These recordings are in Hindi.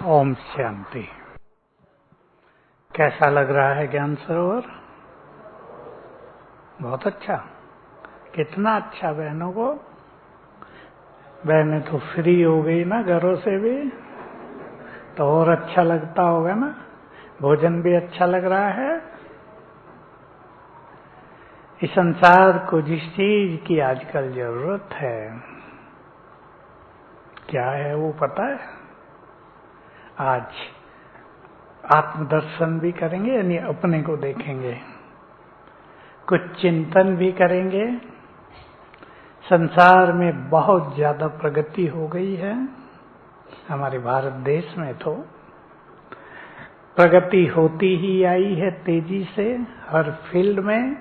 ओम शांति। कैसा लग रहा है ज्ञान सरोवर? बहुत अच्छा। कितना अच्छा बहनों को। बहनें तो फ्री हो गई ना घरों से भी, तो और अच्छा लगता होगा ना। भोजन भी अच्छा लग रहा है। इस संसार को जिस चीज की आजकल जरूरत है, क्या है वो पता है? आज आत्मदर्शन भी करेंगे, यानी अपने को देखेंगे, कुछ चिंतन भी करेंगे। संसार में बहुत ज्यादा प्रगति हो गई है। हमारे भारत देश में तो प्रगति होती ही आई है तेजी से हर फील्ड में,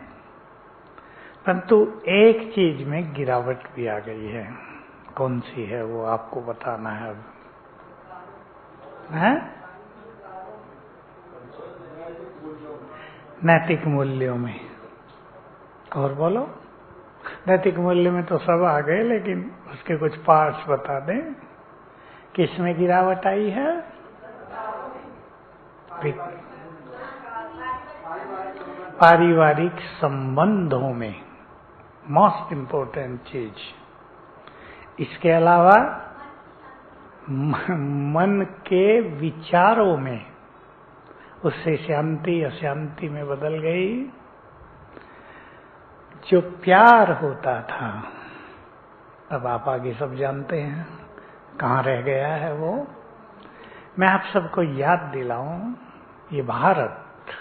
परंतु एक चीज में गिरावट भी आ गई है। कौन सी है वो आपको बताना है अब, है? नैतिक मूल्यों में। और बोलो। नैतिक मूल्य में तो सब आ गए, लेकिन उसके कुछ पार्ट्स बता दें। किसमें गिरावट आई है? पारिवारिक संबंधों में, मोस्ट इम्पोर्टेंट चीज। इसके अलावा मन के विचारों में, उससे शांति अशांति में बदल गई। जो प्यार होता था, अब आप आगे सब जानते हैं कहाँ रह गया है वो। मैं आप सबको याद दिलाऊं, ये भारत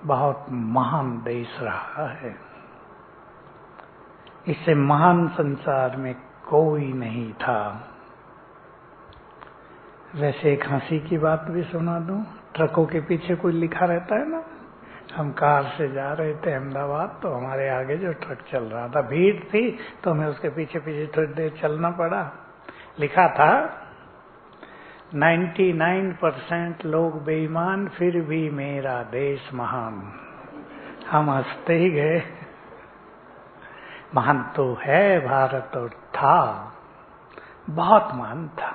बहुत महान देश रहा है। इससे महान संसार में कोई नहीं था। वैसे एक हंसी की बात भी सुना दूं। ट्रकों के पीछे कोई लिखा रहता है ना। हम कार से जा रहे थे अहमदाबाद, तो हमारे आगे जो ट्रक चल रहा था, भीड़ थी तो हमें उसके पीछे पीछे थोड़ी देर चलना पड़ा। लिखा था 99% लोग बेईमान, फिर भी मेरा देश महान। हम हंसते ही गए। महान तो है भारत, और था, बहुत महान था।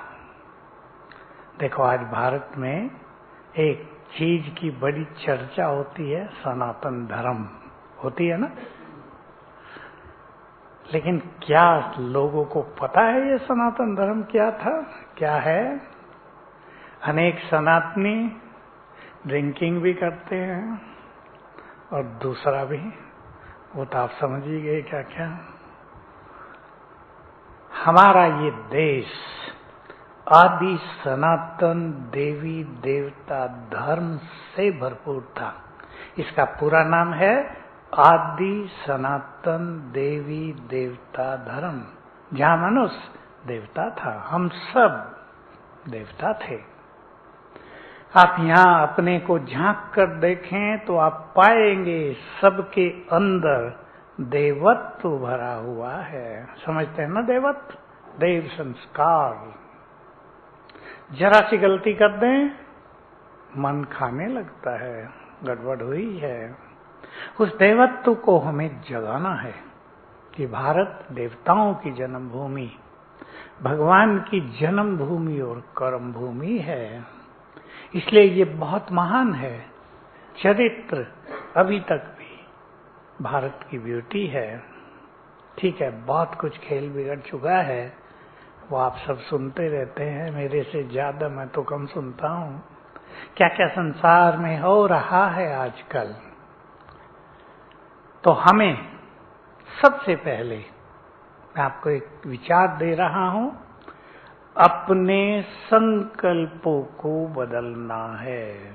देखो आज भारत में एक चीज की बड़ी चर्चा होती है, सनातन धर्म होती है ना। लेकिन क्या लोगों को पता है ये सनातन धर्म क्या था, क्या है? अनेक सनातनी ड्रिंकिंग भी करते हैं, और दूसरा भी, वो तो आप समझ ही गए क्या क्या। हमारा ये देश आदि सनातन देवी देवता धर्म से भरपूर था। इसका पूरा नाम है आदि सनातन देवी देवता धर्म। जहां मनुष्य देवता था, हम सब देवता थे। आप यहाँ अपने को झांक कर देखें तो आप पाएंगे सबके अंदर देवत्व भरा हुआ है। समझते हैं ना देवत्व, देव संस्कार। जरा सी गलती कर दें, मन खाने लगता है, गड़बड़ हुई है। उस देवत्व को हमें जगाना है कि भारत देवताओं की जन्मभूमि, भगवान की जन्मभूमि और कर्म भूमि है। इसलिए ये बहुत महान है। चरित्र अभी तक भी भारत की ब्यूटी है। ठीक है, बहुत कुछ खेल बिगड़ चुका है, वो आप सब सुनते रहते हैं। मेरे से ज्यादा मैं तो कम सुनता हूं। क्या क्या संसार में हो रहा है आजकल। तो हमें सबसे पहले, मैं आपको एक विचार दे रहा हूं, अपने संकल्पों को बदलना है।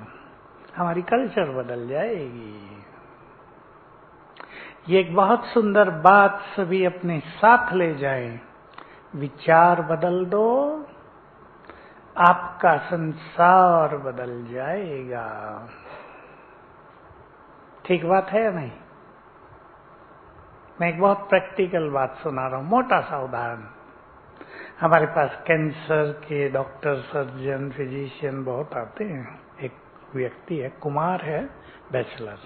हमारी कल्चर बदल जाएगी। ये एक बहुत सुंदर बात सभी अपने साथ ले जाएं। विचार बदल दो, आपका संसार बदल जाएगा। ठीक बात है या नहीं? मैं एक बहुत प्रैक्टिकल बात सुना रहा हूं, मोटा सा उदाहरण। हमारे पास कैंसर के डॉक्टर, सर्जन, फिजिशियन बहुत आते हैं। एक व्यक्ति है, कुमार है, बैचलर,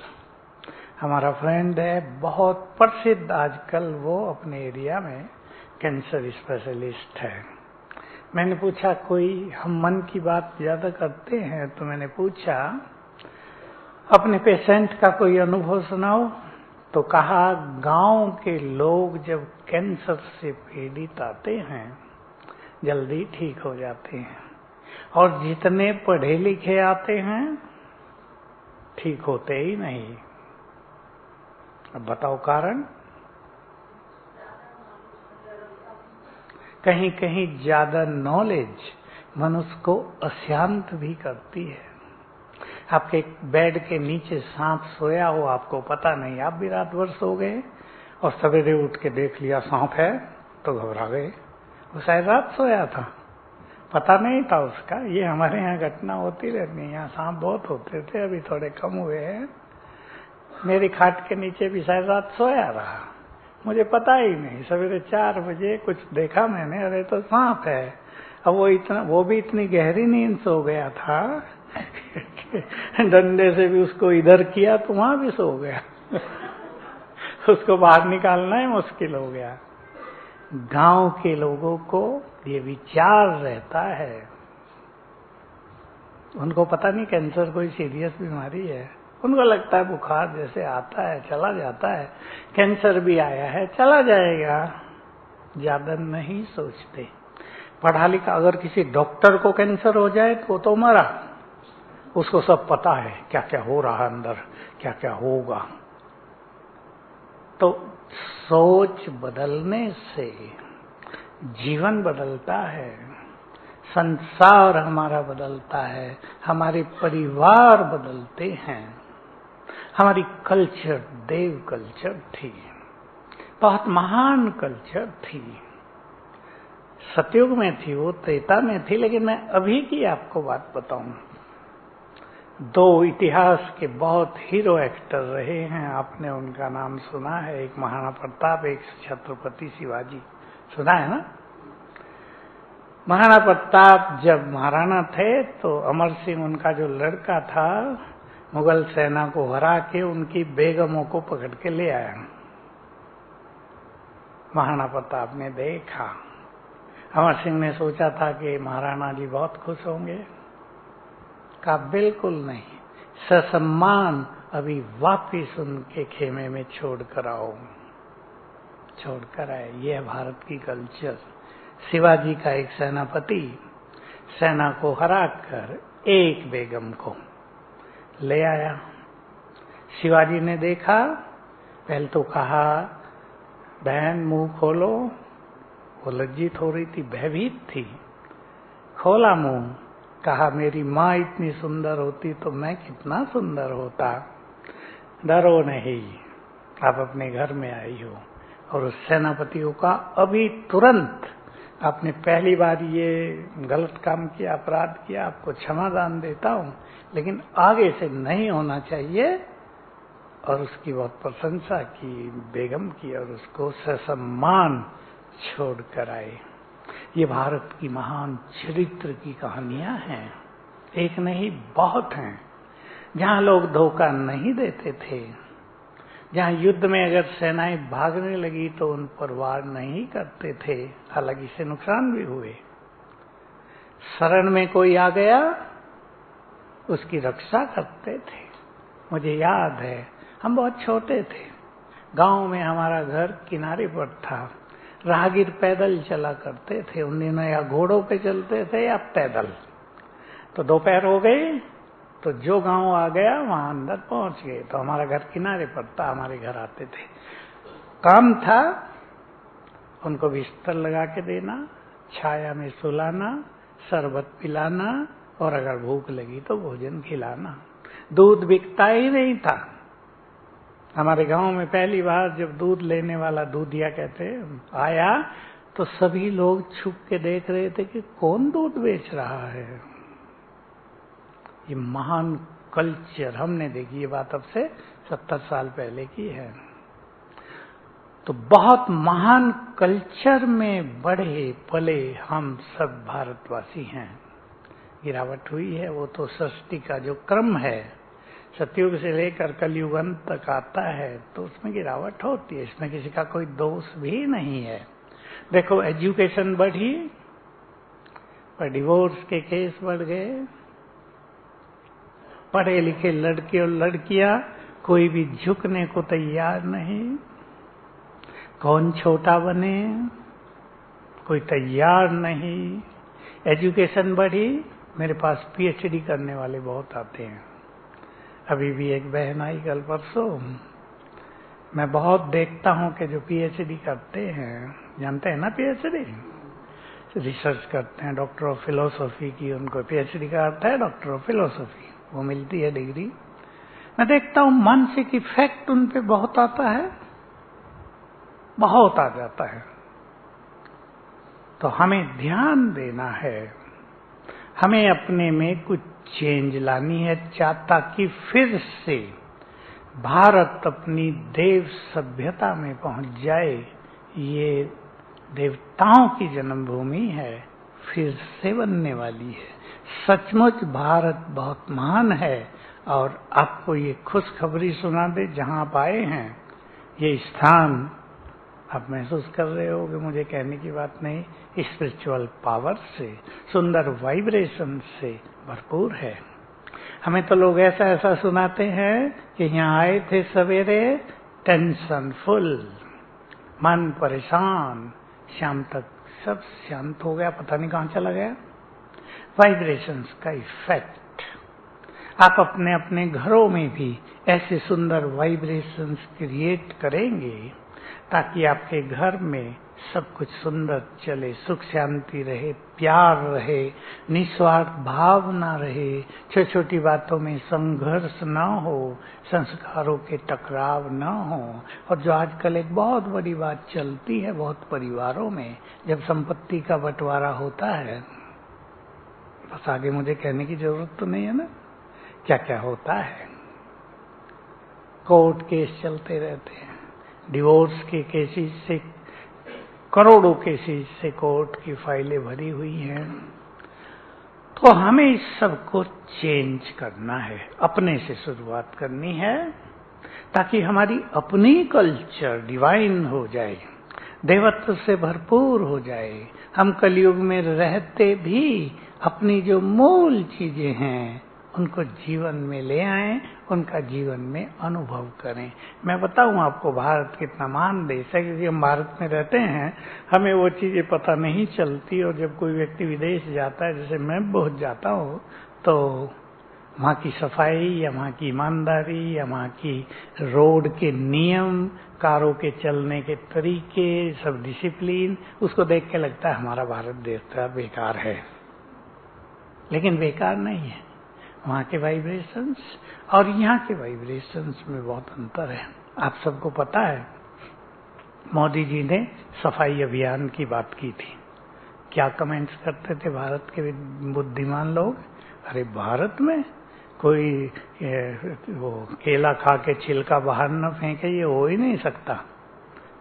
हमारा फ्रेंड है, बहुत प्रसिद्ध आजकल वो अपने एरिया में कैंसर स्पेशलिस्ट है। मैंने पूछा कोई, हम मन की बात ज्यादा करते हैं, तो मैंने पूछा अपने पेशेंट का कोई अनुभव सुनाओ। तो कहा गांव के लोग जब कैंसर से पीड़ित आते हैं जल्दी ठीक हो जाते हैं, और जितने पढ़े लिखे आते हैं ठीक होते ही नहीं। अब बताओ कारण? कहीं कहीं ज्यादा नॉलेज मनुष्य को अशांत भी करती है। आपके बेड के नीचे सांप सोया हो, आपको पता नहीं, आप भी रात भर सो गए और सवेरे उठ के देख लिया सांप है तो घबरा गए। वो शायद रात सोया था, पता नहीं था उसका। ये हमारे यहाँ घटना होती रहती है। यहाँ सांप बहुत होते थे, अभी थोड़े कम हुए हैं। मेरी खाट के नीचे भी शायद रात सोया रहा, मुझे पता ही नहीं। सवेरे 4 बजे कुछ देखा मैंने, अरे तो सांप है। अब वो भी इतनी गहरी नींद सो गया था डंडे से भी उसको इधर किया तो वहां भी सो गया उसको बाहर निकालना ही मुश्किल हो गया। गांव के लोगों को ये विचार रहता है, उनको पता नहीं कैंसर कोई सीरियस बीमारी है। उनको लगता है बुखार जैसे आता है चला जाता है, कैंसर भी आया है चला जाएगा, ज्यादा नहीं सोचते। पढ़ा लिखा अगर किसी डॉक्टर को कैंसर हो जाए तो वो तो मरा, उसको सब पता है क्या क्या हो रहा है अंदर, क्या क्या होगा। तो सोच बदलने से जीवन बदलता है, संसार हमारा बदलता है, हमारे परिवार बदलते हैं। हमारी कल्चर देव कल्चर थी, बहुत महान कल्चर थी, सतयुग में थी, वो त्रेता में थी। लेकिन मैं अभी की आपको बात बताऊं, 2 इतिहास के बहुत हीरो एक्टर रहे हैं, आपने उनका नाम सुना है, एक महाराणा प्रताप, एक छत्रपति शिवाजी, सुना है ना। महाराणा प्रताप जब महाराणा थे तो अमर सिंह उनका जो लड़का था मुगल सेना को हरा के उनकी बेगमों को पकड़ के ले आया। महाराणा प्रताप ने देखा, अमर सिंह ने सोचा था कि महाराणा जी बहुत खुश होंगे, कहा बिल्कुल नहीं, ससम्मान अभी वापिस उनके खेमे में छोड़ कर आओ। छोड़ कर आए। ये है भारत की कल्चर। शिवाजी का एक सेनापति सेना को हराकर एक बेगम को ले आया। शिवाजी ने देखा, पहले तो कहा बहन मुंह खोलो, वो लज्जित हो रही थी, भयभीत थी। खोला मुंह, कहा मेरी माँ इतनी सुंदर होती तो मैं कितना सुंदर होता। डरो नहीं, आप अपने घर में आई हो। और उस सेनापति को कहा अभी तुरंत, आपने पहली बार ये गलत काम किया, अपराध किया, आपको क्षमादान देता हूं, लेकिन आगे से नहीं होना चाहिए। और उसकी बहुत प्रशंसा की बेगम की और उसको ससम्मान छोड़ कर आए। ये भारत की महान चरित्र की कहानियां हैं, एक नहीं बहुत हैं, जहां लोग धोखा नहीं देते थे, जहां युद्ध में अगर सेनाएं भागने लगी तो उन पर वार नहीं करते थे, हालांकि इससे नुकसान भी हुए। शरण में कोई आ गया उसकी रक्षा करते थे। मुझे याद है हम बहुत छोटे थे, गांव में हमारा घर किनारे पर था, राहगीर पैदल चला करते थे। उन दिनों या घोड़ों पे चलते थे या पैदल। तो दोपहर हो गई तो जो गांव आ गया वहां अंदर पहुंच गए। तो हमारा घर किनारे पर था, हमारे घर आते थे। काम था उनको बिस्तर लगा के देना, छाया में सुलाना, शरबत पिलाना और अगर भूख लगी तो भोजन खिलाना। दूध बिकता ही नहीं था। हमारे गांव में पहली बार जब दूध लेने वाला दूधिया कहते आया तो सभी लोग छुप के देख रहे थे कि कौन दूध बेच रहा है। ये महान कल्चर हमने देखी, ये बात अब से 70 साल पहले की है। तो बहुत महान कल्चर में बढ़े पले हम सब भारतवासी हैं। गिरावट हुई है, वो तो सृष्टि का जो क्रम है, सतयुग से लेकर कलयुग अंत तक आता है तो उसमें गिरावट होती है, इसमें किसी का कोई दोष भी नहीं है। देखो एजुकेशन बढ़ी, पर डिवोर्स के केस बढ़ गए। पढ़े लिखे लड़के और लड़कियां कोई भी झुकने को तैयार नहीं। कौन छोटा बने, कोई तैयार नहीं। एजुकेशन बढ़ी, मेरे पास पीएचडी करने वाले बहुत आते हैं। अभी भी एक बहन आई कल परसों। मैं बहुत देखता हूं कि जो पीएचडी करते हैं, जानते हैं ना पीएचडी, रिसर्च करते हैं, डॉक्टर ऑफ फिलोसॉफी की, उनको पीएचडी का अर्थ है डॉक्टर ऑफ फिलोसॉफी, वो मिलती है डिग्री। मैं देखता हूं मानसिक इफेक्ट उन पे बहुत आता है, बहुत आ जाता है। तो हमें ध्यान देना है, हमें अपने में कुछ चेंज लानी है, ताकि फिर से भारत अपनी देव सभ्यता में पहुंच जाए। ये देवताओं की जन्मभूमि है, फिर से बनने वाली है। सचमुच भारत बहुत महान है। और आपको ये खुशखबरी सुना दे, जहां आप आए हैं, ये स्थान आप महसूस कर रहे हो कि मुझे कहने की बात नहीं, स्पिरिचुअल पावर से, सुंदर वाइब्रेशन से भरपूर है। हमें तो लोग ऐसा ऐसा सुनाते हैं कि यहाँ आए थे सवेरे, टेंशन फुल, मन परेशान, शाम तक सब शांत हो गया, पता नहीं कहाँ चला गया। वाइब्रेशंस का इफेक्ट। आप अपने अपने घरों में भी ऐसे सुंदर वाइब्रेशंस क्रिएट करेंगे ताकि आपके घर में सब कुछ सुंदर चले, सुख शांति रहे, प्यार रहे, निस्वार्थ भावना रहे, छोटी छोटी बातों में संघर्ष न हो, संस्कारों के टकराव न हो। और जो आजकल एक बहुत बड़ी बात चलती है बहुत परिवारों में, जब संपत्ति का बंटवारा होता है, बस आगे मुझे कहने की जरूरत तो नहीं है ना, क्या क्या होता है। कोर्ट केस चलते रहते हैं, डिवोर्स के केसेस से, करोड़ों केसेस से कोर्ट की फाइलें भरी हुई हैं। तो हमें इस सब को चेंज करना है, अपने से शुरुआत करनी है, ताकि हमारी अपनी कल्चर डिवाइन हो जाए, देवत्व से भरपूर हो जाए। हम कलयुग में रहते भी अपनी जो मूल चीजें हैं उनको जीवन में ले आएं, उनका जीवन में अनुभव करें। मैं बताऊं आपको, भारत कितना महान देश है, क्योंकि हम भारत में रहते हैं, हमें वो चीजें पता नहीं चलती। और जब कोई व्यक्ति विदेश जाता है, जैसे मैं बहुत जाता हूं, तो वहाँ की सफाई या वहाँ की ईमानदारी या वहाँ की रोड के नियम, कारों के चलने के तरीके, सब डिसिप्लिन, उसको देख के लगता है हमारा भारत देश तो बेकार है। लेकिन बेकार नहीं है, वहाँ के वाइब्रेशंस और यहाँ के वाइब्रेशंस में बहुत अंतर है। आप सबको पता है, मोदी जी ने सफाई अभियान की बात की थी। क्या कमेंट्स करते थे भारत के बुद्धिमान लोग? अरे भारत में कोई वो केला खा के छिलका बाहर न फेंके, ये हो ही नहीं सकता।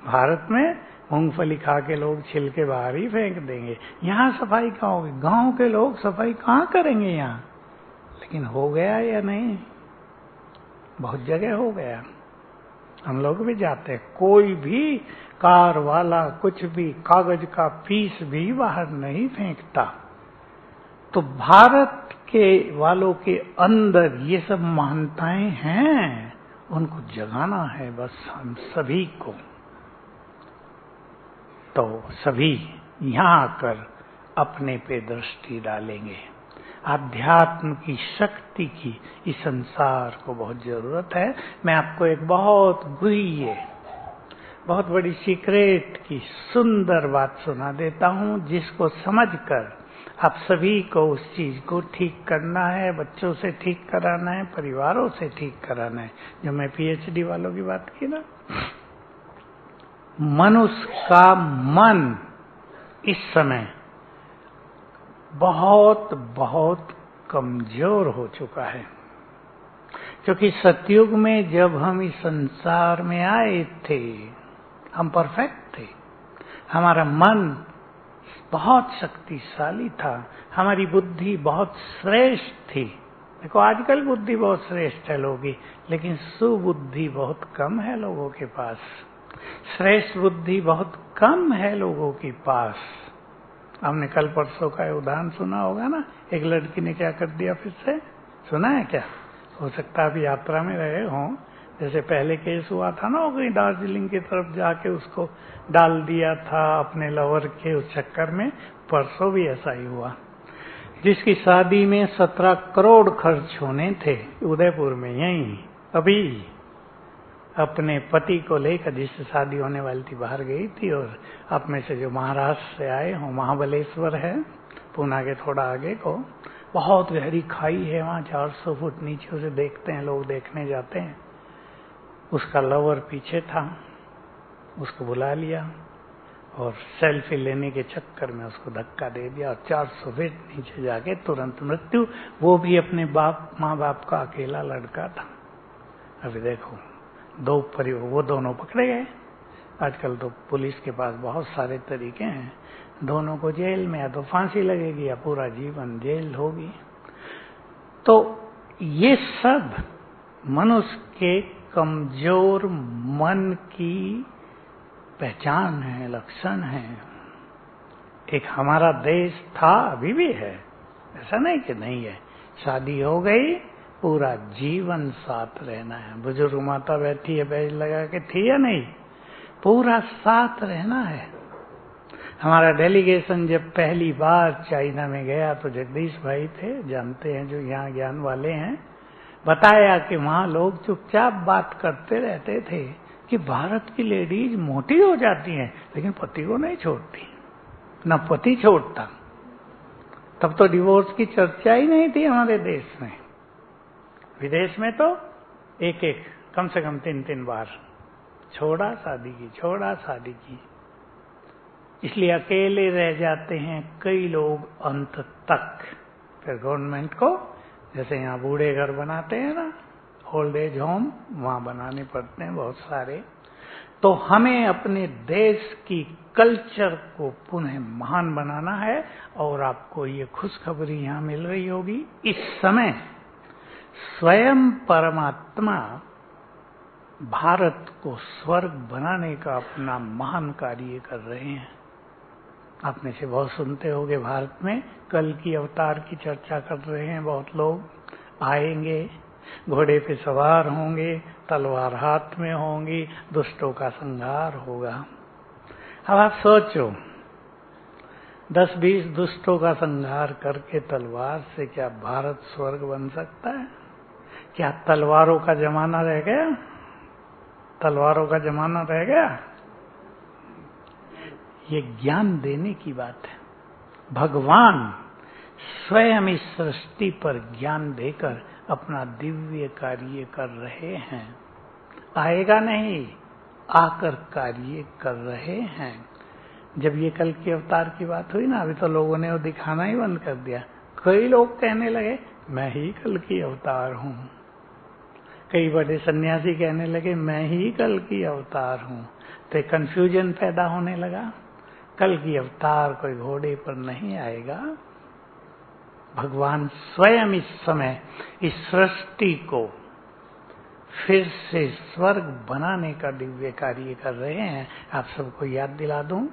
भारत में मूंगफली खा के लोग छिलके बाहर ही फेंक देंगे, यहाँ सफाई कहाँ होगी? गांव के लोग सफाई कहाँ करेंगे यहाँ? लेकिन हो गया या नहीं? बहुत जगह हो गया। हम लोग भी जाते हैं, कोई भी कार वाला कुछ भी कागज का पीस भी बाहर नहीं फेंकता। तो भारत के वालों के अंदर ये सब मान्यताएं हैं, उनको जगाना है बस हम सभी को। तो सभी यहाँ आकर अपने पे दृष्टि डालेंगे। आध्यात्म की शक्ति की इस संसार को बहुत जरूरत है। मैं आपको एक बहुत गुह्य, बहुत बड़ी सीक्रेट की सुंदर बात सुना देता हूँ, जिसको समझकर आप सभी को उस चीज को ठीक करना है, बच्चों से ठीक कराना है, परिवारों से ठीक कराना है। जो मैं पीएचडी वालों की बात की ना, मनुष्य का मन इस समय बहुत बहुत कमजोर हो चुका है। क्योंकि सतयुग में जब हम इस संसार में आए थे, हम परफेक्ट थे, हमारा मन बहुत शक्तिशाली था, हमारी बुद्धि बहुत श्रेष्ठ थी। देखो आजकल बुद्धि बहुत श्रेष्ठ है लोगों की, लेकिन सुबुद्धि बहुत कम है लोगों के पास, श्रेष्ठ बुद्धि बहुत कम है लोगों के पास। आपने कल परसों का उदाहरण सुना होगा ना, एक लड़की ने क्या कर दिया, फिर से सुना है क्या? हो सकता है अभी यात्रा में रहे हों। जैसे पहले केस हुआ था ना, वो कहीं दार्जिलिंग की तरफ जाके उसको डाल दिया था अपने लवर के उस चक्कर में। परसों भी ऐसा ही हुआ, जिसकी शादी में 17 करोड़ खर्च होने थे उदयपुर में, यहीं अभी अपने पति को लेकर, जिससे शादी होने वाली थी, बाहर गई थी। और आप में से जो महाराष्ट्र से आए हो, महाबलेश्वर है पूना के थोड़ा आगे को, बहुत गहरी खाई है वहाँ, 400 फुट नीचे उसे देखते हैं लोग, देखने जाते हैं। उसका लवर पीछे था, उसको बुला लिया और सेल्फी लेने के चक्कर में उसको धक्का दे दिया और 400 फीट नीचे जाके तुरंत मृत्यु। वो भी अपने माँ बाप का अकेला लड़का था। अभी देखो, वो दोनों पकड़े गए। आजकल तो पुलिस के पास बहुत सारे तरीके हैं, दोनों को जेल में या तो फांसी लगेगी या पूरा जीवन जेल होगी। तो ये सब मनुष्य के कमजोर मन की पहचान है, लक्षण है। एक हमारा देश था, अभी भी है, ऐसा नहीं कि नहीं है। शादी हो गई, पूरा जीवन साथ रहना है। बुजुर्ग माता बैठी है बैज लगा के, थी या नहीं? पूरा साथ रहना है। हमारा डेलीगेशन जब पहली बार चाइना में गया तो जगदीश भाई थे, जानते हैं जो यहाँ ज्ञान वाले हैं, बताया कि वहाँ लोग चुपचाप बात करते रहते थे कि भारत की लेडीज मोटी हो जाती हैं लेकिन पति को नहीं छोड़ती, ना पति छोड़ता। तब तो डिवोर्स की चर्चा ही नहीं थी हमारे देश में। विदेश में तो एक एक कम से कम 3-3 बार छोड़ा शादी की, छोड़ा शादी की। इसलिए अकेले रह जाते हैं कई लोग अंत तक। फिर गवर्नमेंट को, जैसे यहाँ बूढ़े घर बनाते हैं ना, ओल्ड एज होम, वहां बनाने पड़ते हैं बहुत सारे। तो हमें अपने देश की कल्चर को पुनः महान बनाना है। और आपको ये खुशखबरी यहाँ मिल रही होगी, इस समय स्वयं परमात्मा भारत को स्वर्ग बनाने का अपना महान कार्य कर रहे हैं। आप में से बहुत सुनते होंगे, भारत में कल की अवतार की चर्चा कर रहे हैं बहुत लोग। आएंगे, घोड़े पे सवार होंगे, तलवार हाथ में होंगी, दुष्टों का संहार होगा। अब आप सोचो, 10-20 दुष्टों का संहार करके तलवार से क्या भारत स्वर्ग बन सकता है? क्या तलवारों का जमाना रह गया? तलवारों का जमाना रह गया? ये ज्ञान देने की बात है। भगवान स्वयं इस सृष्टि पर ज्ञान देकर अपना दिव्य कार्य कर रहे हैं। आएगा नहीं, आकर कार्य कर रहे हैं। जब ये कल के अवतार की बात हुई ना, अभी तो लोगों ने वो दिखाना ही बंद कर दिया। कई लोग कहने लगे मैं ही कल की अवतार हूँ। कई बड़े सन्यासी कहने लगे मैं ही कल की अवतार हूँ। तो कंफ्यूजन पैदा होने लगा। कल की अवतार कोई घोड़े पर नहीं आएगा। भगवान स्वयं इस समय इस सृष्टि को फिर से स्वर्ग बनाने का दिव्य कार्य कर रहे हैं। आप सबको याद दिला दूं,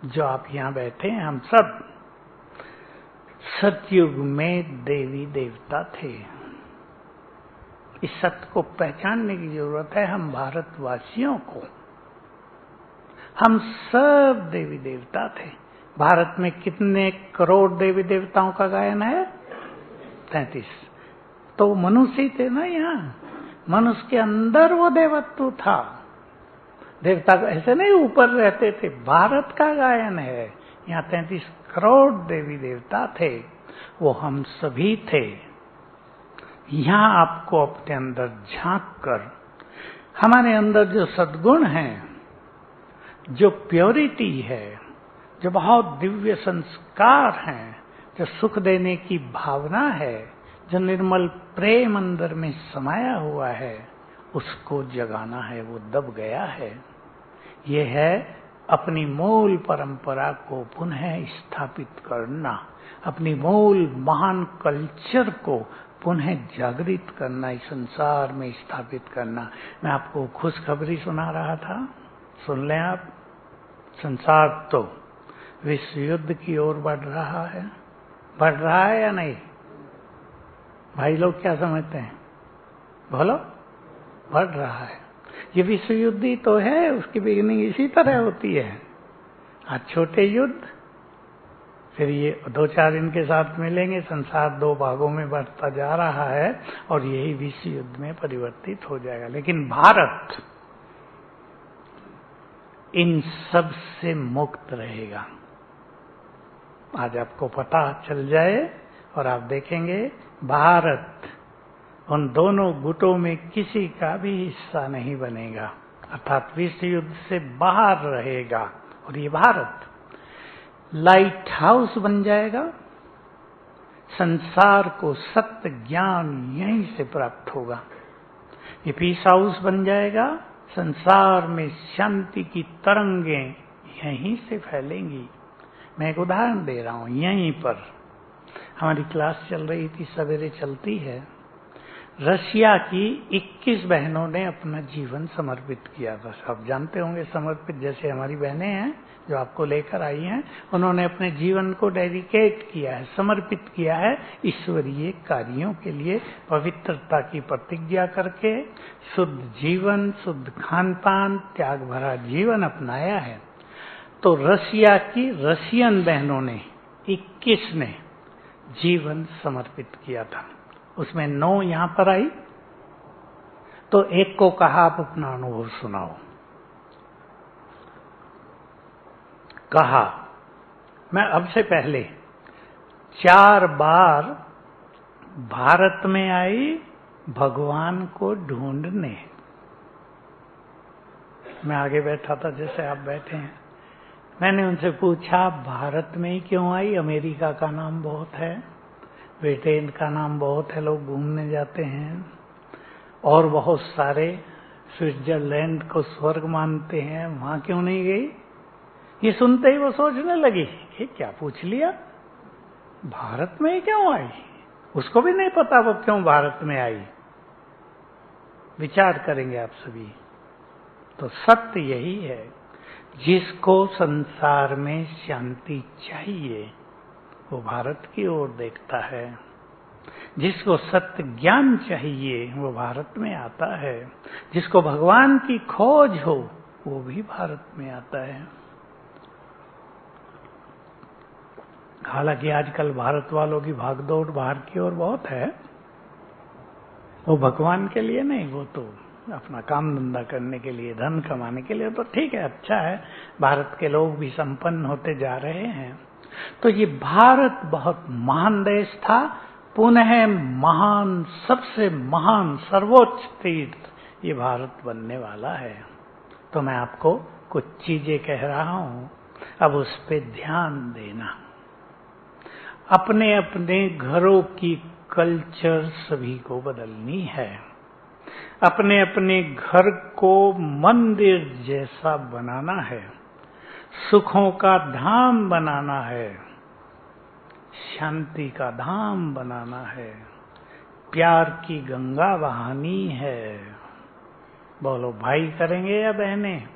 जो आप यहाँ बैठे हैं, हम सब सतयुग में देवी देवता थे। इस सत्य को पहचानने की जरूरत है हम भारतवासियों को। हम सब देवी देवता थे। भारत में कितने करोड़ देवी देवताओं का गायन है? 33। तो मनुष्य थे ना यहाँ। मनुष्य के अंदर वो देवत्व था। देवता ऐसे नहीं ऊपर रहते थे। भारत का गायन है। यहाँ 33 करोड़ देवी देवता थे। वो हम सभी थे। यहाँ आपको अपने अंदर झांक कर हमारे अंदर जो सद्गुण हैं, जो प्योरिटी है, जो बहुत दिव्य संस्कार हैं, जो सुख देने की भावना है, जो निर्मल प्रेम अंदर में समाया हुआ है, उसको जगाना है। वो दब गया है। ये है अपनी मूल परंपरा को पुनः स्थापित करना, अपनी मूल महान कल्चर को पुनः जागृत करना, इस संसार में स्थापित करना। मैं आपको खुशखबरी सुना रहा था, सुन लें आप। संसार तो विश्व युद्ध की ओर बढ़ रहा है। बढ़ रहा है या नहीं? भाई लोग क्या समझते हैं? बोलो। बढ़ रहा है। ये विश्व युद्ध ही तो है, उसकी बिगिनिंग इसी तरह होती है। आज छोटे युद्ध, फिर ये 2-4 इनके साथ मिलेंगे, संसार 2 भागों में बढ़ता जा रहा है और यही विश्व युद्ध में परिवर्तित हो जाएगा। लेकिन भारत इन सब से मुक्त रहेगा। आज आपको पता चल जाए और आप देखेंगे भारत उन दोनों गुटों में किसी का भी हिस्सा नहीं बनेगा, अर्थात विश्व युद्ध से बाहर रहेगा। और ये भारत लाइट हाउस बन जाएगा। संसार को सत्य ज्ञान यहीं से प्राप्त होगा। ये पीस हाउस बन जाएगा। संसार में शांति की तरंगें यहीं से फैलेंगी। मैं एक उदाहरण दे रहा हूं। यहीं पर हमारी क्लास चल रही थी, सवेरे चलती है। रशिया की 21 बहनों ने अपना जीवन समर्पित किया था। आप जानते होंगे समर्पित, जैसे हमारी बहनें हैं जो आपको लेकर आई हैं, उन्होंने अपने जीवन को डेडिकेट किया है, समर्पित किया है ईश्वरीय कार्यों के लिए, पवित्रता की प्रतिज्ञा करके शुद्ध जीवन, शुद्ध खान पान, त्याग भरा जीवन अपनाया है। तो रशिया की रशियन बहनों ने 21 ने जीवन समर्पित किया था। उसमें 9 यहां पर आई। तो एक को कहा आप अपना अनुभव सुनाओ। कहा मैं अब से पहले 4 बार भारत में आई भगवान को ढूंढने। मैं आगे बैठा था जैसे आप बैठे हैं। मैंने उनसे पूछा भारत में ही क्यों आई? अमेरिका का नाम बहुत है, ब्रिटेन का नाम बहुत है, लोग घूमने जाते हैं, और बहुत सारे स्विट्जरलैंड को स्वर्ग मानते हैं, वहां क्यों नहीं गई? ये सुनते ही वो सोचने लगी कि क्या पूछ लिया, भारत में ही क्यों आई? उसको भी नहीं पता वो क्यों भारत में आई। विचार करेंगे आप सभी। तो सत्य यही है, जिसको संसार में शांति चाहिए वो भारत की ओर देखता है। जिसको सत्य ज्ञान चाहिए वो भारत में आता है। जिसको भगवान की खोज हो वो भी भारत में आता है। हालांकि आजकल भारत वालों की भागदौड़ बाहर की ओर बहुत है। वो भगवान के लिए नहीं, वो तो अपना काम धंधा करने के लिए, धन कमाने के लिए। तो ठीक है, अच्छा है, भारत के लोग भी संपन्न होते जा रहे हैं। तो ये भारत बहुत महान देश था, पुनः महान, सबसे महान सर्वोच्च तीर्थ ये भारत बनने वाला है। तो मैं आपको कुछ चीजें कह रहा हूं, अब उस पे ध्यान देना। अपने अपने घरों की कल्चर सभी को बदलनी है। अपने अपने घर को मंदिर जैसा बनाना है, सुखों का धाम बनाना है, शांति का धाम बनाना है, प्यार की गंगा बहानी है। बोलो, भाई करेंगे या बहनें?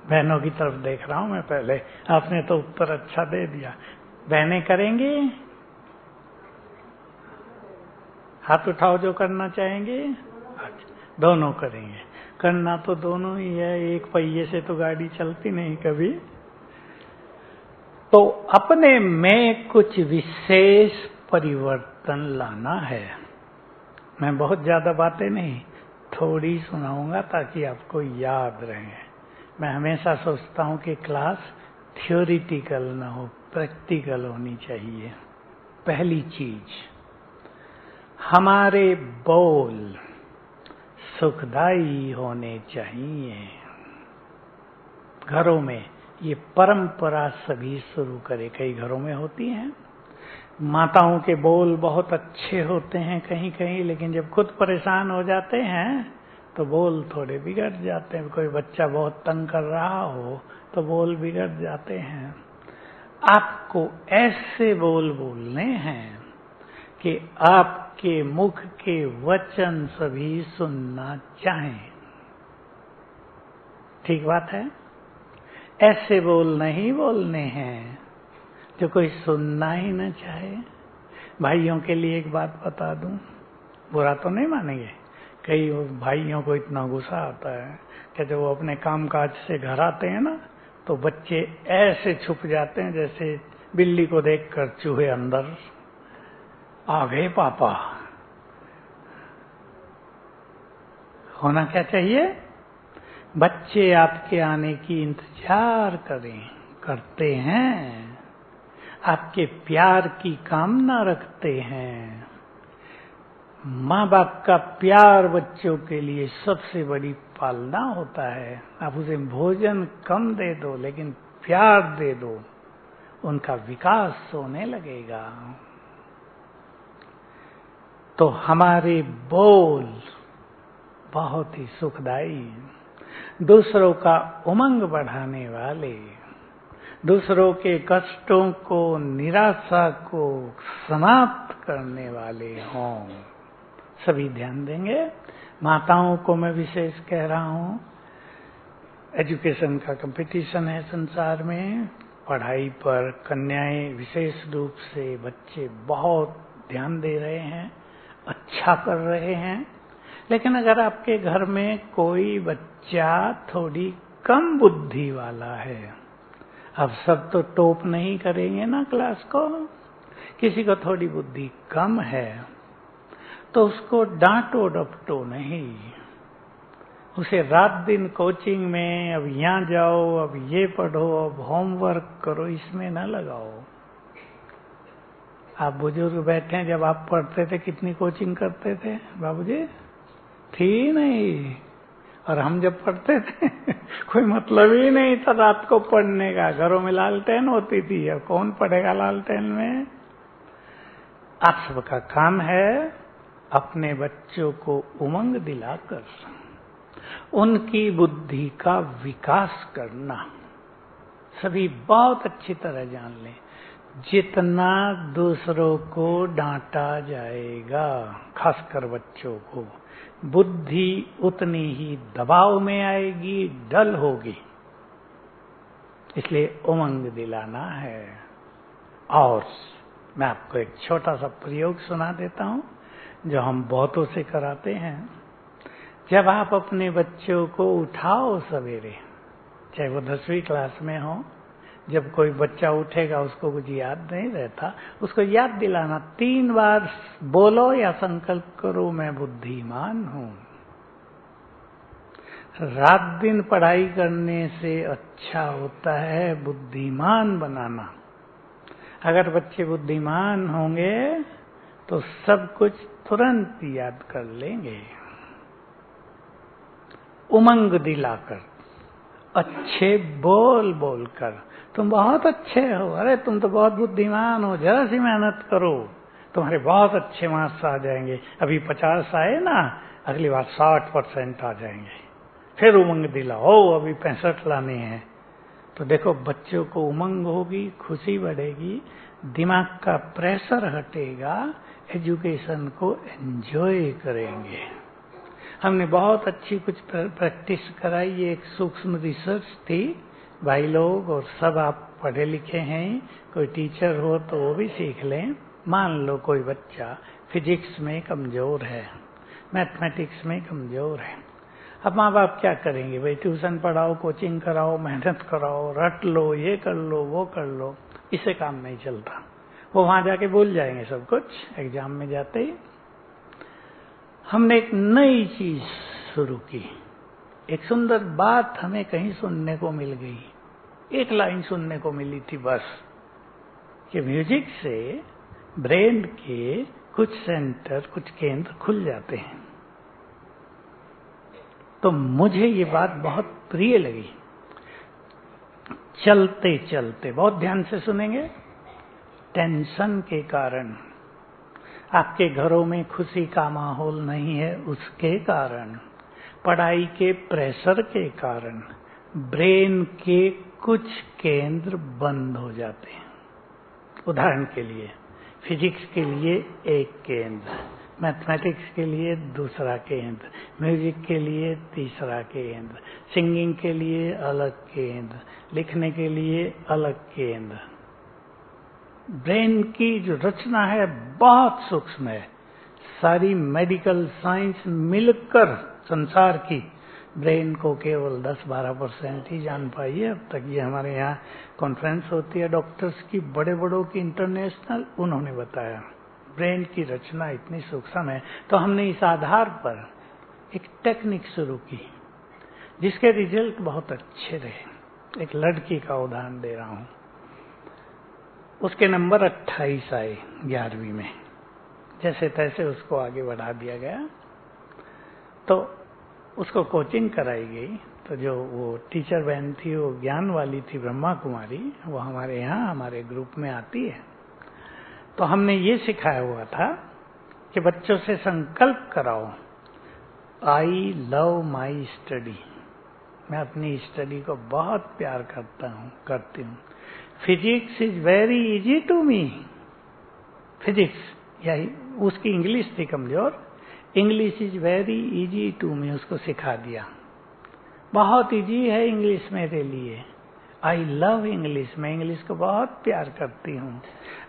बहनों की तरफ देख रहा हूं मैं पहले, आपने तो उत्तर अच्छा दे दिया। बहनें करेंगे? हाथ उठाओ जो करना चाहेंगे। अच्छा, दोनों करेंगे। करना तो दोनों ही है, एक पहिए से तो गाड़ी चलती नहीं कभी। तो अपने में कुछ विशेष परिवर्तन लाना है। मैं बहुत ज्यादा बातें नहीं, थोड़ी सुनाऊंगा ताकि आपको याद रहे। मैं हमेशा सोचता हूं कि क्लास थ्योरिटिकल ना हो, प्रैक्टिकल होनी चाहिए। पहली चीज, हमारे बोल सुखदायी होने चाहिए। घरों में ये परंपरा सभी शुरू करे। कई घरों में होती हैं, माताओं के बोल बहुत अच्छे होते हैं कहीं कहीं, लेकिन जब खुद परेशान हो जाते हैं तो बोल थोड़े बिगड़ जाते हैं। कोई बच्चा बहुत तंग कर रहा हो तो बोल बिगड़ जाते हैं। आपको ऐसे बोल बोलने हैं कि आपके मुख के वचन सभी सुनना चाहें। ठीक बात है? ऐसे बोल नहीं बोलने हैं जो कोई सुनना ही न चाहे। भाइयों के लिए एक बात बता दूं, बुरा तो नहीं मानेंगे, कई भाइयों को इतना गुस्सा आता है कि जब वो अपने काम काज से घर आते हैं ना, तो बच्चे ऐसे छुप जाते हैं जैसे बिल्ली को देखकर चूहे अंदर आ गए पापा। होना क्या चाहिए? बच्चे आपके आने की इंतजार करते हैं, आपके प्यार की कामना रखते हैं। माँ बाप का प्यार बच्चों के लिए सबसे बड़ी पालना होता है। आप उसे भोजन कम दे दो लेकिन प्यार दे दो, उनका विकास होने लगेगा। तो हमारे बोल बहुत ही सुखदायी, दूसरों का उमंग बढ़ाने वाले, दूसरों के कष्टों को, निराशा को समाप्त करने वाले हों। सभी ध्यान देंगे। माताओं को मैं विशेष कह रहा हूं, एजुकेशन का कंपटीशन है संसार में, पढ़ाई पर कन्याएं विशेष रूप से, बच्चे बहुत ध्यान दे रहे हैं, अच्छा कर रहे हैं। लेकिन अगर आपके घर में कोई बच्चा थोड़ी कम बुद्धि वाला है, अब सब तो टॉप नहीं करेंगे ना क्लास को, किसी को थोड़ी बुद्धि कम है तो उसको डांटो डपटो नहीं, उसे रात दिन कोचिंग में अब यहाँ जाओ, अब ये पढ़ो, अब होमवर्क करो, इसमें ना लगाओ। आप बुजुर्ग बैठे हैं, जब आप पढ़ते थे कितनी कोचिंग करते थे बाबूजी? थी नहीं। और हम जब पढ़ते थे कोई मतलब ही नहीं था रात को पढ़ने का, घरों में लालटेन होती थी, अब कौन पढ़ेगा लालटेन में? आप सबका काम है अपने बच्चों को उमंग दिलाकर उनकी बुद्धि का विकास करना। सभी बहुत अच्छी तरह जान लें, जितना दूसरों को डांटा जाएगा, खासकर बच्चों को, बुद्धि उतनी ही दबाव में आएगी, डल होगी। इसलिए उमंग दिलाना है। और मैं आपको एक छोटा सा प्रयोग सुना देता हूं जो हम बहुतों से कराते हैं। जब आप अपने बच्चों को उठाओ सवेरे, चाहे वो 10वीं क्लास में हो, जब कोई बच्चा उठेगा उसको कुछ याद नहीं रहता, उसको याद दिलाना, 3 बार बोलो या संकल्प करो, मैं बुद्धिमान हूं। रात दिन पढ़ाई करने से अच्छा होता है बुद्धिमान बनाना। अगर बच्चे बुद्धिमान होंगे तो सब कुछ तुरंत याद कर लेंगे। उमंग दिलाकर, अच्छे बोल बोलकर, तुम बहुत अच्छे हो, अरे तुम तो बहुत बुद्धिमान हो, जरा सी मेहनत करो, तुम्हारे बहुत अच्छे मार्क्स आ जाएंगे। अभी 50 आए ना, अगली बार 60% आ जाएंगे। फिर उमंग दिलाओ, अभी 65 लाने हैं। तो देखो बच्चों को उमंग होगी, खुशी बढ़ेगी, दिमाग का प्रेशर हटेगा, एजुकेशन को एंजॉय करेंगे। हमने बहुत अच्छी कुछ प्रैक्टिस कराई, ये एक सूक्ष्म रिसर्च थी। भाई लोग और सब आप पढ़े लिखे हैं, कोई टीचर हो तो वो भी सीख लें। मान लो कोई बच्चा फिजिक्स में कमजोर है, मैथमेटिक्स में कमजोर है, अब माँ बाप क्या करेंगे? भाई ट्यूशन पढ़ाओ, कोचिंग कराओ, मेहनत कराओ, रट लो, ये कर लो, वो कर लो, इससे काम नहीं चलता। वो वहां जाके भूल जाएंगे सब कुछ एग्जाम में जाते ही। हमने एक नई चीज शुरू की, एक सुंदर बात हमें कहीं सुनने को मिल गई, एक लाइन सुनने को मिली थी बस, कि म्यूजिक से ब्रेन के कुछ सेंटर, कुछ केंद्र खुल जाते हैं। तो मुझे ये बात बहुत प्रिय लगी। चलते चलते, बहुत ध्यान से सुनेंगे, टेंशन के कारण, आपके घरों में खुशी का माहौल नहीं है, उसके कारण, पढ़ाई के प्रेशर के कारण ब्रेन के कुछ केंद्र बंद हो जाते हैं। उदाहरण के लिए फिजिक्स के लिए एक केंद्र, मैथमेटिक्स के लिए दूसरा केंद्र, म्यूजिक के लिए तीसरा केंद्र, सिंगिंग के लिए अलग केंद्र, लिखने के लिए अलग केंद्र। ब्रेन की जो रचना है बहुत सूक्ष्म है। सारी मेडिकल साइंस मिलकर संसार की ब्रेन को केवल 10-12% ही जान पाई है अब तक। ये हमारे यहाँ कॉन्फ्रेंस होती है डॉक्टर्स की, बड़े बड़ों की, इंटरनेशनल, उन्होंने बताया ब्रेन की रचना इतनी सूक्ष्म है। तो हमने इस आधार पर एक टेक्निक शुरू की जिसके रिजल्ट बहुत अच्छे रहे। एक लड़की का उदाहरण दे रहा हूं। उसके नंबर 28 आए 11वीं में। जैसे तैसे उसको आगे बढ़ा दिया गया, तो उसको कोचिंग कराई गई। तो जो वो टीचर बहन थी वो ज्ञान वाली थी, ब्रह्मा कुमारी, वो हमारे यहाँ हमारे ग्रुप में आती है। तो हमने ये सिखाया हुआ था कि बच्चों से संकल्प कराओ, आई लव माई स्टडी, मैं अपनी स्टडी को बहुत प्यार करती हूँ। Physics is very easy to me. Physics, यही उसकी इंग्लिश थी कमजोर, English is very easy to me, उसको सिखा दिया। बहुत इजी है इंग्लिश मेरे लिए। आई लव इंग्लिश, मैं इंग्लिश को बहुत प्यार करती हूँ।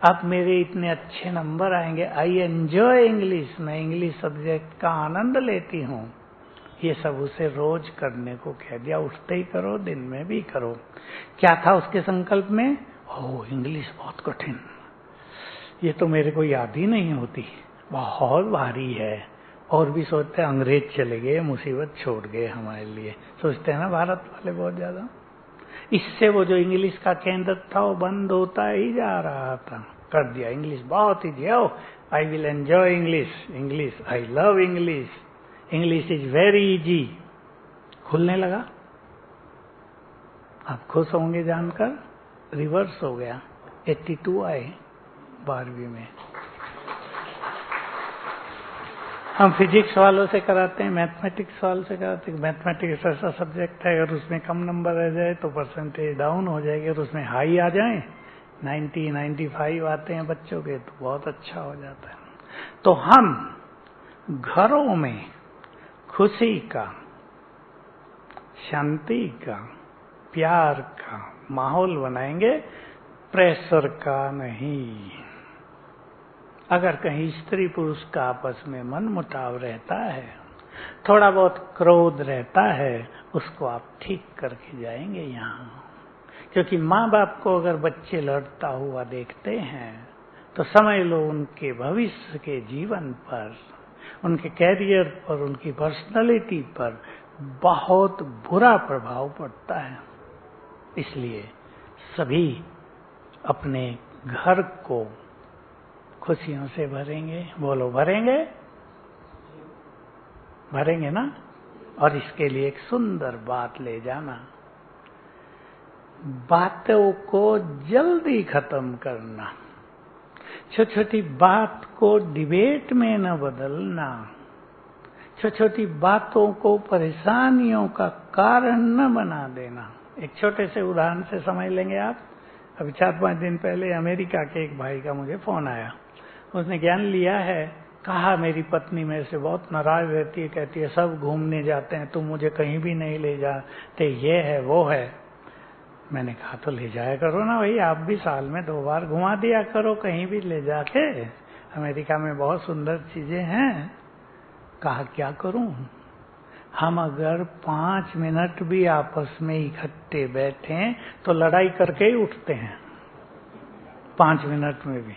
अब मेरे इतने अच्छे नंबर आएंगे। आई एंजॉय इंग्लिश, मैं इंग्लिश सब्जेक्ट का आनंद लेती हूँ। ये सब उसे रोज करने को कह दिया। उठते ही करो, दिन में भी करो। क्या था उसके संकल्प में? ओह, इंग्लिश बहुत कठिन, ये तो मेरे को याद ही नहीं होती, बहुत भारी है। और भी सोचते हैं अंग्रेज चले गए, मुसीबत छोड़ गए हमारे लिए, सोचते हैं ना भारत वाले बहुत ज्यादा। इससे वो जो इंग्लिश का केंद्र था वो बंद होता ही जा रहा था। कर दिया इंग्लिश बहुत ही दिया। I will enjoy English, English, I love English, English is very easy. खुलने लगा। आप खुश होंगे जानकर, रिवर्स हो गया। 82 आए 12वीं में। हम फिजिक्स वालों से कराते हैं, मैथमेटिक्स वालों से कराते हैं। मैथमेटिक्स ऐसा सब्जेक्ट है, अगर उसमें कम नंबर रह जाए तो परसेंटेज डाउन हो जाएगी, और उसमें हाई आ जाए, 90-95 आते हैं बच्चों के, तो बहुत अच्छा हो जाता है। तो हम घरों में खुशी का, शांति का, प्यार का माहौल बनाएंगे, प्रेशर का नहीं। अगर कहीं स्त्री पुरुष का आपस में मन मुटाव रहता है, थोड़ा बहुत क्रोध रहता है, उसको आप ठीक करके जाएंगे यहाँ। क्योंकि माँ बाप को अगर बच्चे लड़ता हुआ देखते हैं तो समझ लो उनके भविष्य के जीवन पर, उनके कैरियर पर, उनकी पर्सनालिटी पर बहुत बुरा प्रभाव पड़ता है। इसलिए सभी अपने घर को खुशियों से भरेंगे। बोलो, भरेंगे? भरेंगे ना? और इसके लिए एक सुंदर बात ले जाना, बातों को जल्दी खत्म करना, छोटी छोटी बात को डिबेट में न बदलना, छोटी छोटी बातों को परेशानियों का कारण न बना देना। एक छोटे से उदाहरण से समझ लेंगे आप। अभी 4-5 दिन पहले अमेरिका के एक भाई का मुझे फोन आया। उसने ज्ञान लिया है। कहा मेरी पत्नी मेरे से बहुत नाराज रहती है, कहती है सब घूमने जाते हैं, तुम मुझे कहीं भी नहीं ले जाते, ये है वो है। मैंने कहा तो ले जाया करो ना भाई, आप भी साल में 2 बार घुमा दिया करो कहीं भी ले जाके, अमेरिका में बहुत सुंदर चीजें हैं। कहा क्या करूं? हम अगर 5 मिनट भी आपस में इकट्ठे बैठे तो लड़ाई करके ही उठते हैं, 5 मिनट में भी।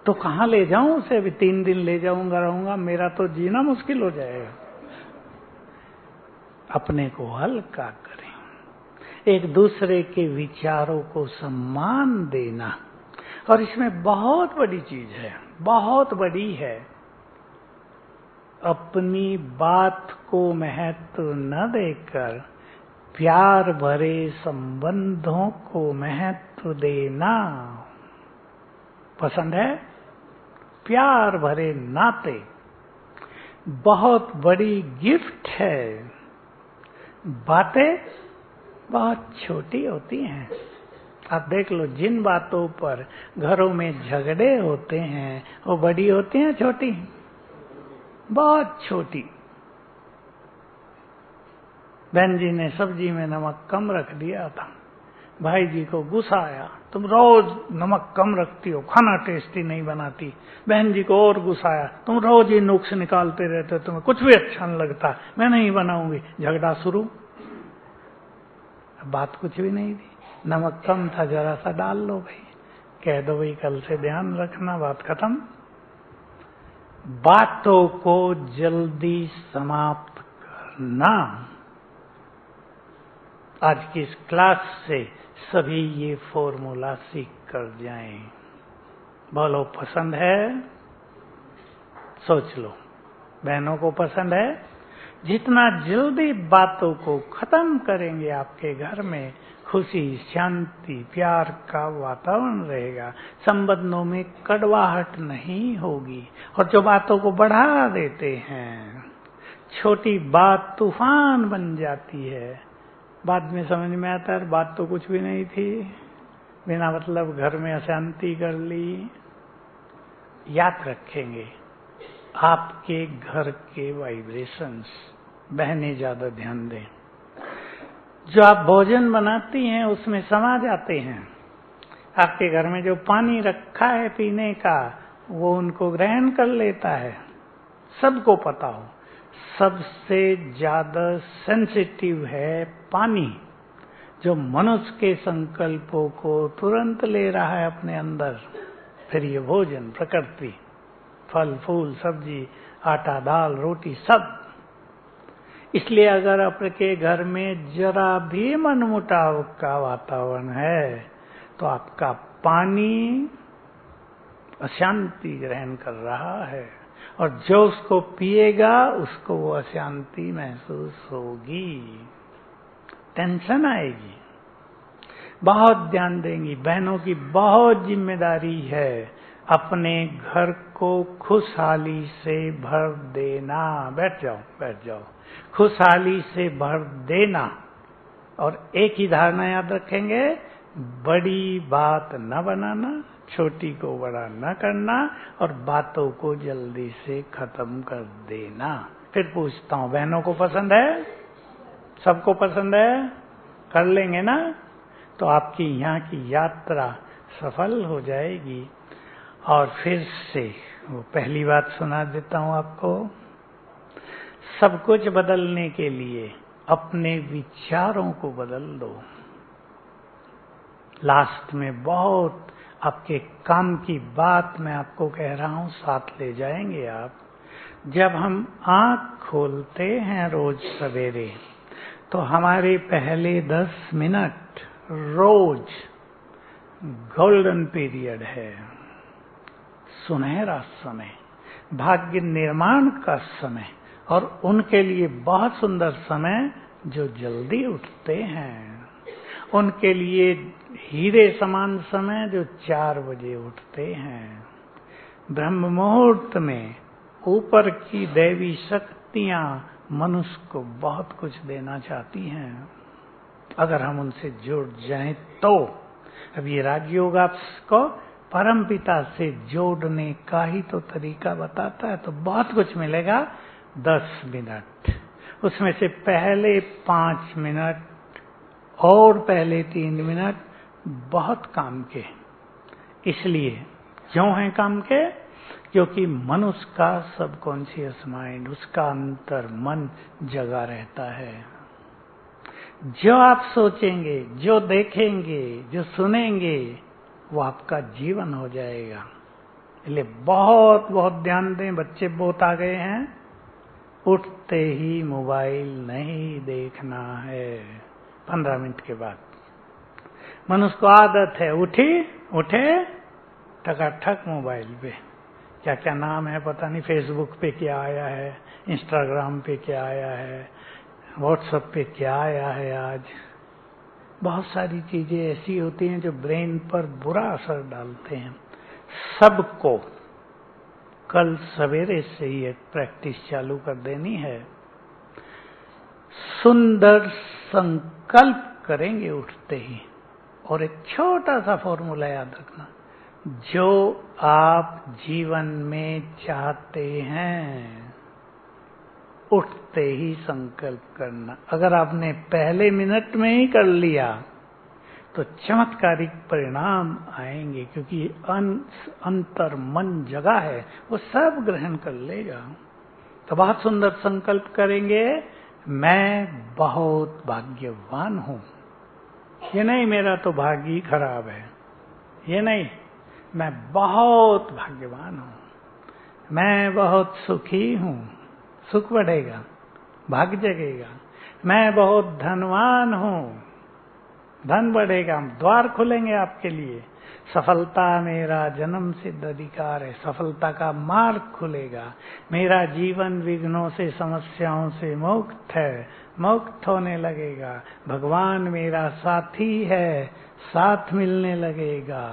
तो कहाँ ले जाऊं उसे? अभी 3 दिन ले जाऊंगा, रहूंगा, मेरा तो जीना मुश्किल हो जाएगा। अपने को हल्का करें, एक दूसरे के विचारों को सम्मान देना। और इसमें बहुत बड़ी चीज है, बहुत बड़ी है। अपनी बात को महत्व न देकर प्यार भरे संबंधों को महत्व देना। पसंद है? प्यार भरे नाते बहुत बड़ी गिफ्ट है। बातें बहुत छोटी होती हैं। आप देख लो, जिन बातों पर घरों में झगड़े होते हैं वो बड़ी होती हैं छोटी, बहुत छोटी। बहन जी ने सब्जी में नमक कम रख दिया था, भाई जी को गुस्सा आया, तुम रोज नमक कम रखती हो, खाना टेस्टी नहीं बनाती। बहन जी को और गुस्सा आया, तुम रोज ही नुक्स निकालते रहते हो, तुम्हें कुछ भी अच्छा नहीं लगता, मैं नहीं बनाऊंगी। झगड़ा शुरू। बात कुछ भी नहीं थी, नमक कम था, जरा सा डाल लो भाई, कह दो भाई कल से ध्यान रखना, बात खत्म। बातों को जल्दी समाप्त करना, आज की इस क्लास से सभी ये फॉर्मूला सीख कर जाएं। बोलो, पसंद है? सोच लो, बहनों को पसंद है? जितना जल्दी बातों को खत्म करेंगे आपके घर में खुशी, शांति, प्यार का वातावरण रहेगा, संबंधों में कड़वाहट नहीं होगी। और जो बातों को बढ़ा देते हैं, छोटी बात तूफान बन जाती है, बाद में समझ में आता है बात तो कुछ भी नहीं थी, बिना मतलब घर में अशांति कर ली। याद रखेंगे आपके घर के वाइब्रेशंस, बहनें ज्यादा ध्यान दें, जो आप भोजन बनाती हैं उसमें समा जाते हैं। आपके घर में जो पानी रखा है पीने का, वो उनको ग्रहण कर लेता है, सबको पता हो। सबसे ज्यादा सेंसिटिव है पानी, जो मनुष्य के संकल्पों को तुरंत ले रहा है अपने अंदर। फिर ये भोजन, प्रकृति, फल फूल सब्जी, आटा दाल रोटी सब। इसलिए अगर आपके घर में जरा भी मनमुटाव का वातावरण है तो आपका पानी अशांति ग्रहण कर रहा है, और जो उसको पिएगा उसको वो अशांति महसूस होगी, टेंशन आएगी। बहुत ध्यान देंगी, बहनों की बहुत जिम्मेदारी है अपने घर को खुशहाली से भर देना। बैठ जाओ, बैठ जाओ, खुशहाली से भर देना। और एक ही धारणा याद रखेंगे, बड़ी बात न बनाना, छोटी को बड़ा न करना, और बातों को जल्दी से खत्म कर देना। फिर पूछता हूं, बहनों को पसंद है? सबको पसंद है? कर लेंगे ना? तो आपकी यहाँ की यात्रा सफल हो जाएगी। और फिर से वो पहली बात सुना देता हूं आपको, सब कुछ बदलने के लिए अपने विचारों को बदल दो। लास्ट में बहुत आपके काम की बात मैं आपको कह रहा हूं, साथ ले जाएंगे आप। जब हम आंख खोलते हैं रोज सवेरे, तो हमारे पहले 10 मिनट रोज गोल्डन पीरियड है, सुनहरा समय, भाग्य निर्माण का समय, और उनके लिए बहुत सुंदर समय जो जल्दी उठते हैं, उनके लिए हीरे समान समय जो 4 बजे उठते हैं। ब्रह्म मुहूर्त में ऊपर की दैवी शक्तियां मनुष्य को बहुत कुछ देना चाहती हैं, अगर हम उनसे जुड़ जाएं तो। अब ये राजयोग आपको परम पिता से जोड़ने का ही तो तरीका बताता है, तो बहुत कुछ मिलेगा। 10 मिनट, उसमें से पहले 5 मिनट और पहले 3 मिनट बहुत काम के। इसलिए क्यों है काम के? क्योंकि मनुष्य का सबकॉन्शियस माइंड, उसका अंतर मन जगा रहता है। जो आप सोचेंगे, जो देखेंगे, जो सुनेंगे, वो आपका जीवन हो जाएगा। इसलिए बहुत बहुत ध्यान दें। बच्चे बहुत आ गए हैं, उठते ही मोबाइल नहीं देखना है 15 मिनट के बाद। मनुष्य को आदत है, उठे ठकाठक मोबाइल पे, क्या क्या नाम है पता नहीं, फेसबुक पे क्या आया है, इंस्टाग्राम पे क्या आया है, व्हाट्सएप पे क्या आया है। आज बहुत सारी चीजें ऐसी होती हैं जो ब्रेन पर बुरा असर डालते हैं। सबको कल सवेरे से ही एक प्रैक्टिस चालू कर देनी है। सुंदर संकल्प करेंगे उठते ही, और एक छोटा सा फॉर्मूला याद रखना, जो आप जीवन में चाहते हैं उठते ही संकल्प करना। अगर आपने पहले मिनट में ही कर लिया तो चमत्कारिक परिणाम आएंगे, क्योंकि अंतर मन जगह है, वो सब ग्रहण कर लेगा। तो बहुत सुंदर संकल्प करेंगे, मैं बहुत भाग्यवान हूं। ये नहीं मेरा तो भाग्य ही खराब है, ये नहीं, मैं बहुत भाग्यवान हूं, मैं बहुत सुखी हूं। सुख बढ़ेगा, भाग्य जगेगा। मैं बहुत धनवान हूं, धन बढ़ेगा, द्वार खुलेंगे आपके लिए। सफलता मेरा जन्म सिद्ध अधिकार है, सफलता का मार्ग खुलेगा। मेरा जीवन विघ्नों से, समस्याओं से मुक्त है, मुक्त होने लगेगा। भगवान मेरा साथी है, साथ मिलने लगेगा।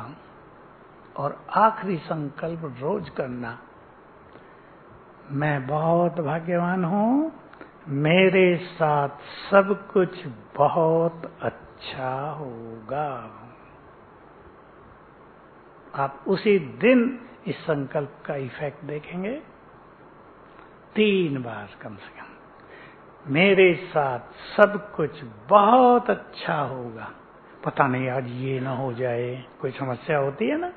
और आखिरी संकल्प रोज करना, मैं बहुत भाग्यवान हूं, मेरे साथ सब कुछ बहुत अच्छा होगा। आप उसी दिन इस संकल्प का इफेक्ट देखेंगे। 3 बार कम से कम, मेरे साथ सब कुछ बहुत अच्छा होगा। पता नहीं आज ये ना हो जाए, कोई समस्या होती है ना,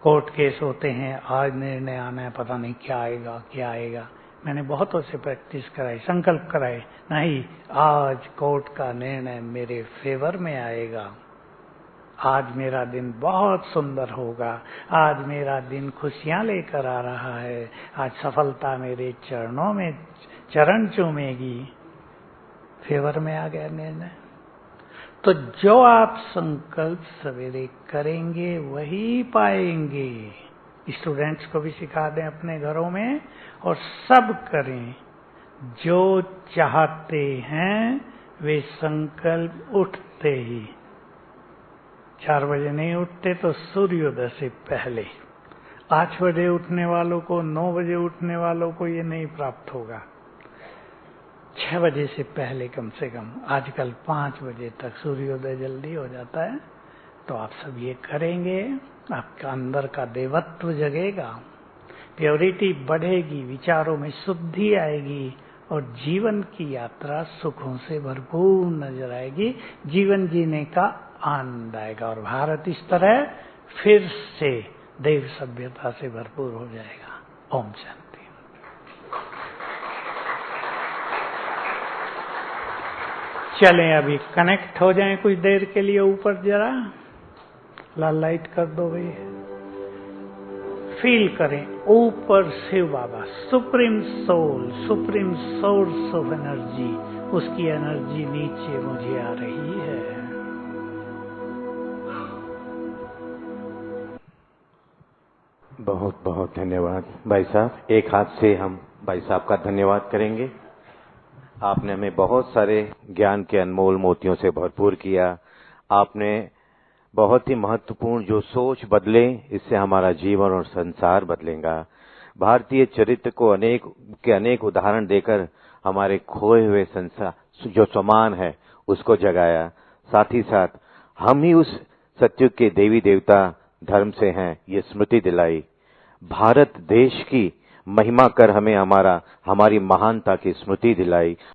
कोर्ट केस होते हैं, आज निर्णय आना है, पता नहीं क्या आएगा क्या आएगा। मैंने बहुतों से प्रैक्टिस कराई, संकल्प कराए, नहीं आज कोर्ट का निर्णय मेरे फेवर में आएगा, आज मेरा दिन बहुत सुंदर होगा, आज मेरा दिन खुशियां लेकर आ रहा है, आज सफलता मेरे चरणों में चरण चूमेगी। फेवर में आ गया निर्णय। तो जो आप संकल्प सवेरे करेंगे वही पाएंगे। स्टूडेंट्स को भी सिखा दें अपने घरों में, और सब करें। जो चाहते हैं वे संकल्प उठते ही, 4 बजे नहीं उठते तो सूर्योदय से पहले। 8 बजे उठने वालों को, 9 बजे उठने वालों को ये नहीं प्राप्त होगा। 6 बजे से पहले कम से कम, आजकल 5 बजे तक सूर्योदय जल्दी हो जाता है। तो आप सब ये करेंगे, आपका अंदर का देवत्व जगेगा, प्योरिटी बढ़ेगी, विचारों में शुद्धि आएगी, और जीवन की यात्रा सुखों से भरपूर नजर आएगी। जीवन जीने का आनंद आएगा, और भारत इस तरह फिर से देव सभ्यता से भरपूर हो जाएगा। ओम शांति। चलें अभी कनेक्ट हो जाएं कुछ देर के लिए ऊपर, जरा लाल लाइट कर दो भाई। फील करें ऊपर Shiv Baba, supreme soul, supreme source of energy, उसकी एनर्जी नीचे मुझे आ रही है। बहुत बहुत धन्यवाद भाई साहब। एक हाथ से हम भाई साहब का धन्यवाद करेंगे। आपने हमें बहुत सारे ज्ञान के अनमोल मोतियों से भरपूर किया। आपने बहुत ही महत्वपूर्ण जो सोच बदले, इससे हमारा जीवन और संसार बदलेगा। भारतीय चरित्र को अनेक उदाहरण देकर हमारे खोए हुए संसार जो समान है उसको जगाया। साथ ही साथ हम ही उस सत्युग के देवी देवता धर्म से हैं, ये स्मृति दिलाई। भारत देश की महिमा कर हमें हमारी महानता की स्मृति दिलाई।